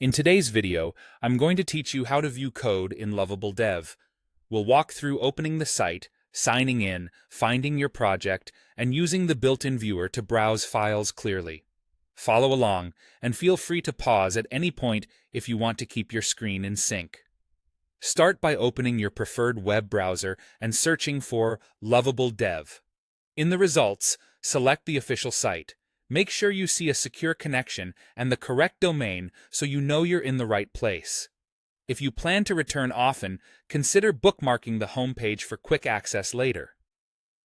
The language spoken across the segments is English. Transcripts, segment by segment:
In today's video, I'm going to teach you how to view code in Lovable Dev. We'll walk through opening the site, signing in, finding your project, and using the built-in viewer to browse files clearly. Follow along, and feel free to pause at any point if you want to keep your screen in sync. Start by opening your preferred web browser and searching for Lovable Dev. In the results, select the official site. Make sure you see a secure connection and the correct domain so you know you're in the right place. If you plan to return often, consider bookmarking the homepage for quick access later.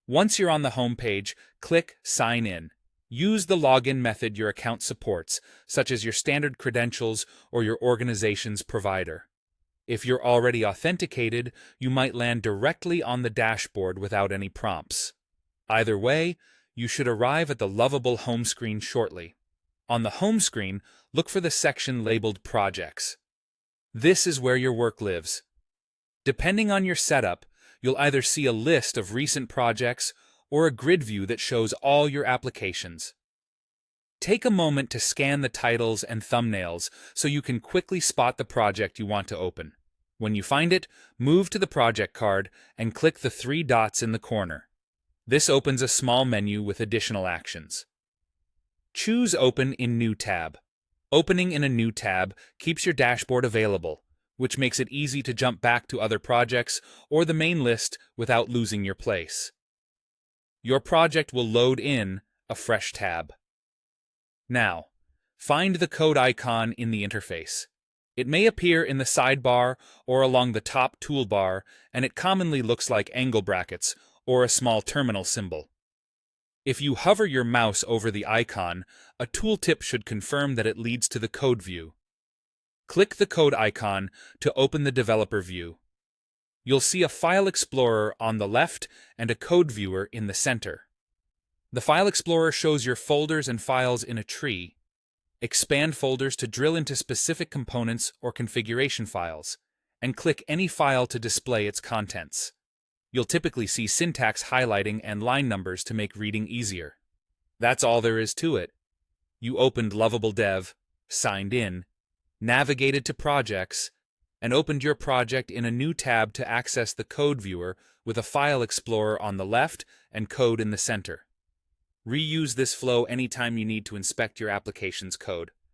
Once you're on the homepage, click Sign In. Use the login method your account supports, such as your standard credentials or your organization's provider. If you're already authenticated, you might land directly on the dashboard without any prompts. Either way, you should arrive at the Lovable home screen shortly. On the home screen, look for the section labeled Projects. This is where your work lives. Depending on your setup, you'll either see a list of recent projects or a grid view that shows all your applications. Take a moment to scan the titles and thumbnails so you can quickly spot the project you want to open. When you find it, move to the project card and click the three dots in the corner. This opens a small menu with additional actions. Choose Open in New tab. Opening in a new tab keeps your dashboard available, which makes it easy to jump back to other projects or the main list without losing your place. Your project will load in a fresh tab. Now, find the code icon in the interface. It may appear in the sidebar or along the top toolbar, and it commonly looks like angle brackets or a small terminal symbol. If you hover your mouse over the icon, a tooltip should confirm that it leads to the code view. Click the code icon to open the developer view. You'll see a file explorer on the left and a code viewer in the center. The file explorer shows your folders and files in a tree. Expand folders to drill into specific components or configuration files, and click any file to display its contents. You'll typically see syntax highlighting and line numbers to make reading easier. That's all there is to it. You opened Lovable Dev, signed in, navigated to Projects, and opened your project in a new tab to access the code viewer with a file explorer on the left and code in the center. Reuse this flow anytime you need to inspect your application's code.